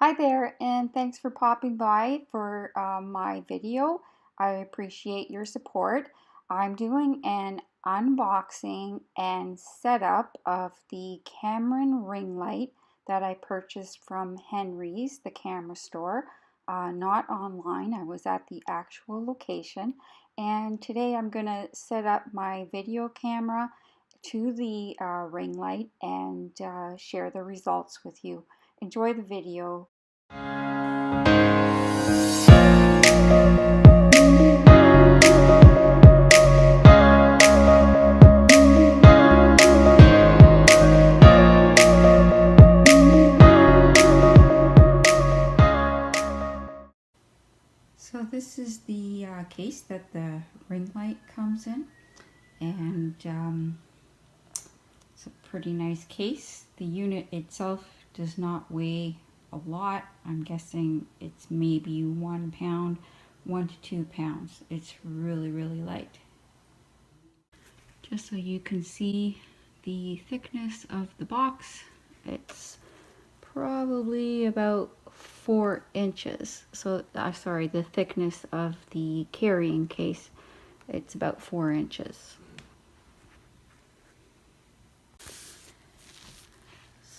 Hi there, and thanks for popping by for my video. I appreciate your support. I'm doing an unboxing and setup of the Cameron ring light that I purchased from Henry's, the camera store, not online. I was at the actual location, and today I'm going to set up my video camera to the ring light and share the results with you. Enjoy the video. So this is the case that the ring light comes in, and it's a pretty nice case. The unit itself does not weigh a lot. I'm guessing it's maybe 1 pound, 1 to 2 pounds. It's really light. Just so you can see the thickness of the box, it's probably about 4 inches. So sorry, the thickness of the carrying case, it's about 4 inches.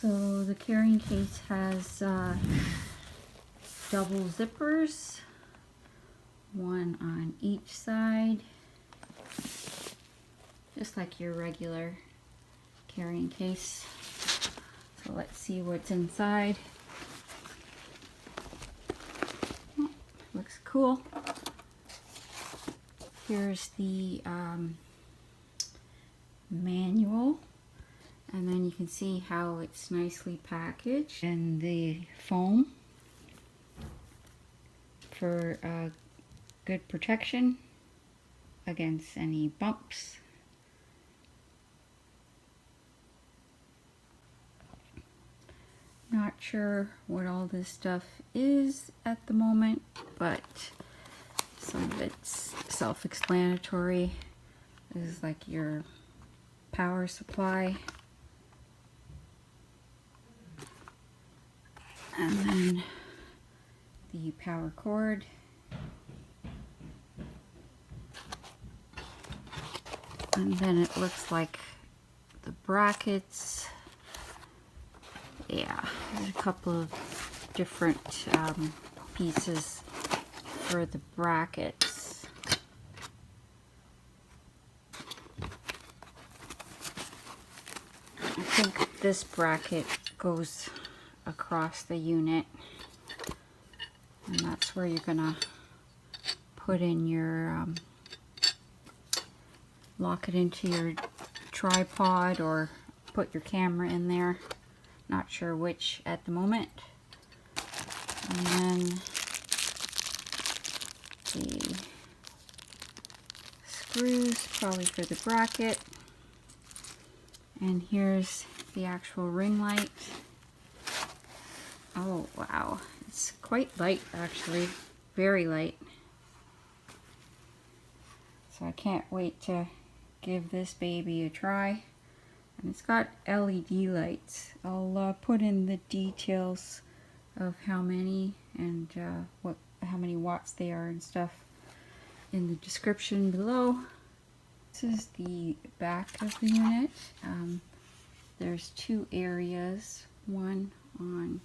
So the carrying case has double zippers, one on each side, just like your regular carrying case. So let's see what's inside. Oh, looks cool. Here's the manual, and then you can see how it's nicely packaged, and the foam for good protection against any bumps. Not sure what all this stuff is at the moment, but some of it's self-explanatory. This is like your power supply, and then the power cord, and then it looks like the brackets. Yeah, there's a couple of different pieces for the brackets. I think this bracket goes across the unit, and that's where you're gonna put in your lock it into your tripod or put your camera in there. Not sure which at the moment. And then the screws, probably for the bracket. And here's the actual ring light. Oh wow, it's quite light actually, very light. So I can't wait to give this baby a try. And it's got LED lights. I'll put in the details of how many and how many watts they are and stuff in the description below. This is the back of the unit. There's 2 areas, one on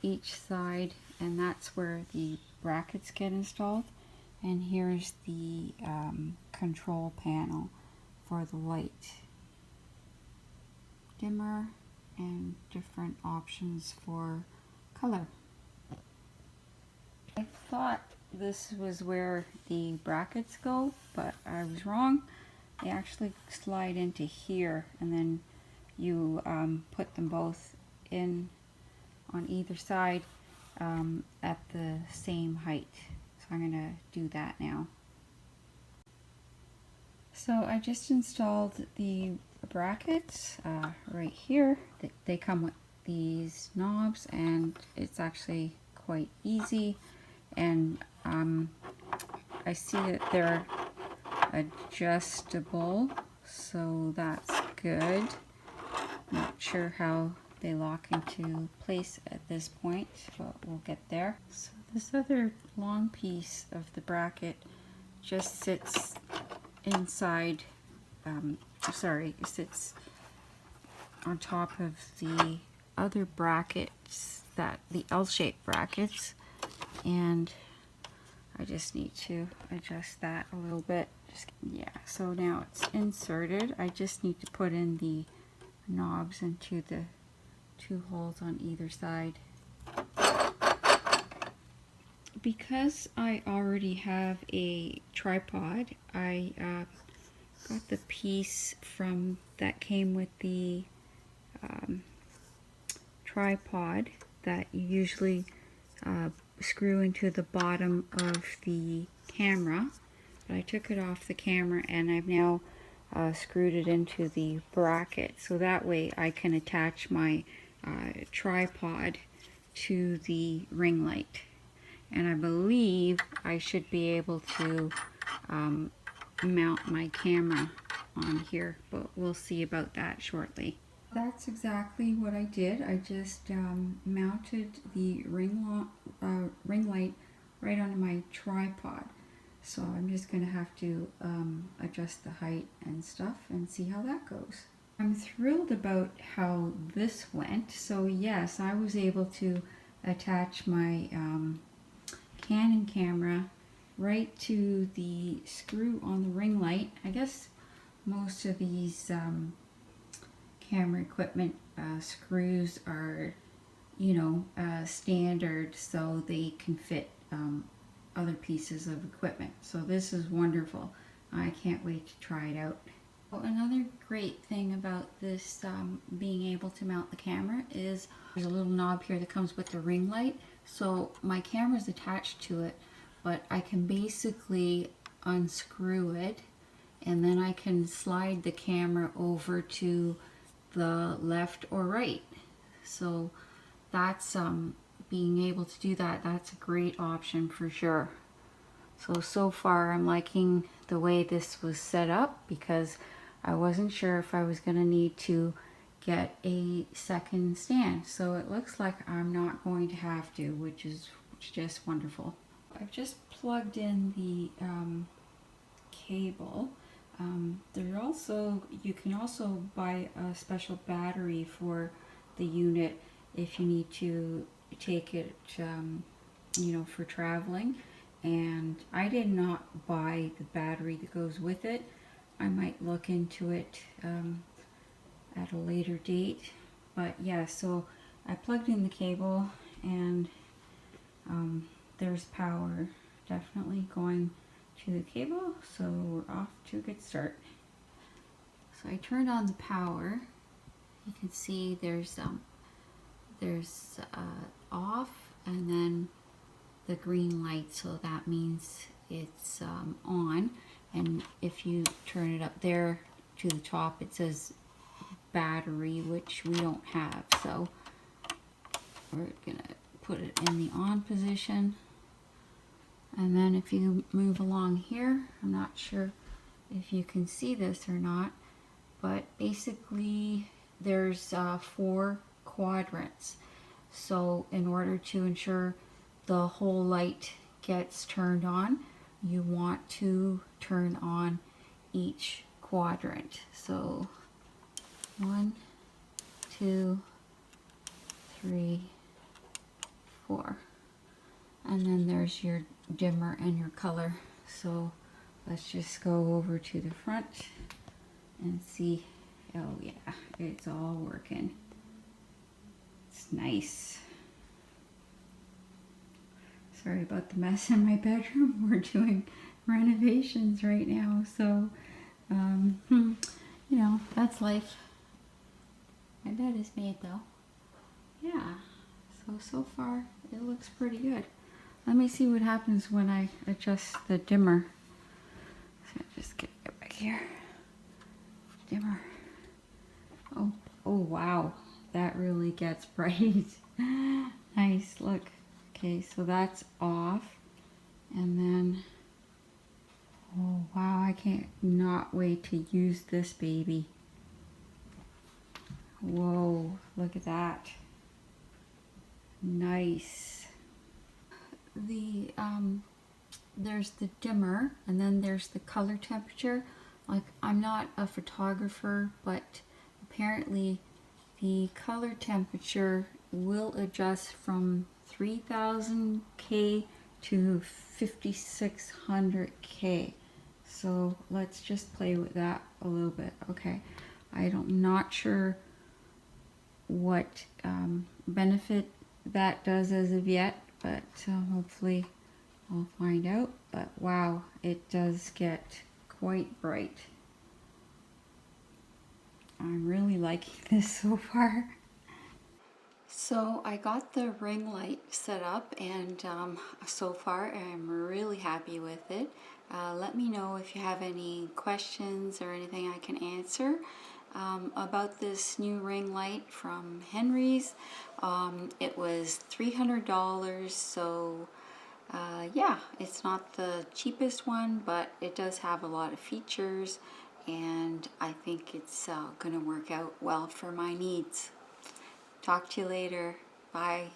each side, and that's where the brackets get installed. And here's the control panel for the light dimmer and different options for color. I thought this was where the brackets go, but I was wrong. They actually slide into here, and then you put them both in on either side at the same height. So I'm gonna do that now. So I just installed the brackets right here. They come with these knobs, and it's actually quite easy, and I see that they're adjustable, so that's good. Not sure how they lock into place at this point, but we'll get there. So this other long piece of the bracket just sits inside, it sits on top of the other brackets, the L-shaped brackets, and I just need to adjust that a little bit. Yeah, so now it's inserted. I just need to put in the knobs into the 2 holes on either side. Because I already have a tripod, I got the piece that came with the tripod that you usually screw into the bottom of the camera. But I took it off the camera and I've now screwed it into the bracket, so that way I can attach my tripod to the ring light. And I believe I should be able to mount my camera on here, but we'll see about that shortly. That's exactly what I did. I just mounted the ring light right onto my tripod. So I'm just going to have to adjust the height and stuff and see how that goes. I'm thrilled about how this went. So yes, I was able to attach my Canon camera right to the screw on the ring light. I guess most of these camera equipment screws are, standard, so they can fit other pieces of equipment. So this is wonderful. I can't wait to try it out. Well, another great thing about this being able to mount the camera is there's a little knob here that comes with the ring light. So my camera's attached to it, but I can basically unscrew it and then I can slide the camera over to the left or right. So that's being able to do that, that's a great option for sure. So far I'm liking the way this was set up, because I wasn't sure if I was going to need to get a second stand. So it looks like I'm not going to have to, which is just wonderful. I've just plugged in the cable. You can also buy a special battery for the unit if you need to take it, for traveling. And I did not buy the battery that goes with it. I might look into it at a later date. But yeah, so I plugged in the cable and there's power definitely going to the cable, so we're off to a good start. So I turned on the power. You can see there's off and then the green light, so that means it's on. And if you turn it up there to the top, it says battery, which we don't have, so we're gonna put it in the on position. And then if you move along here, I'm not sure if you can see this or not, but basically there's 4 quadrants. So in order to ensure the whole light gets turned on, you want to turn on each quadrant. So 1, 2, 3, 4. And then there's your dimmer and your color. So let's just go over to the front and see. Oh yeah, it's all working. It's nice. Sorry about the mess in my bedroom. We're doing renovations right now, so that's life. My bed is made though. Yeah, so far it looks pretty good. Let me see what happens when I adjust the dimmer. So just get it back here. Dimmer. Oh wow, that really gets bright. Nice, look. Okay, so that's off. And then, oh wow, I can't not wait to use this baby. Whoa, look at that. Nice. There's the dimmer, and then there's the color temperature. Like, I'm not a photographer, but apparently the color temperature will adjust from 3000K to 5600K. So let's just play with that a little bit. Okay, I'm not sure what benefit that does as of yet, but hopefully I'll find out. But wow, it does get quite bright. I'm really liking this so far. So I got the ring light set up, and so far I'm really happy with it. Let me know if you have any questions or anything I can answer about this new ring light from Henry's. It was $300, so yeah, it's not the cheapest one, but it does have a lot of features, and I think it's gonna work out well for my needs. Talk to you later. Bye.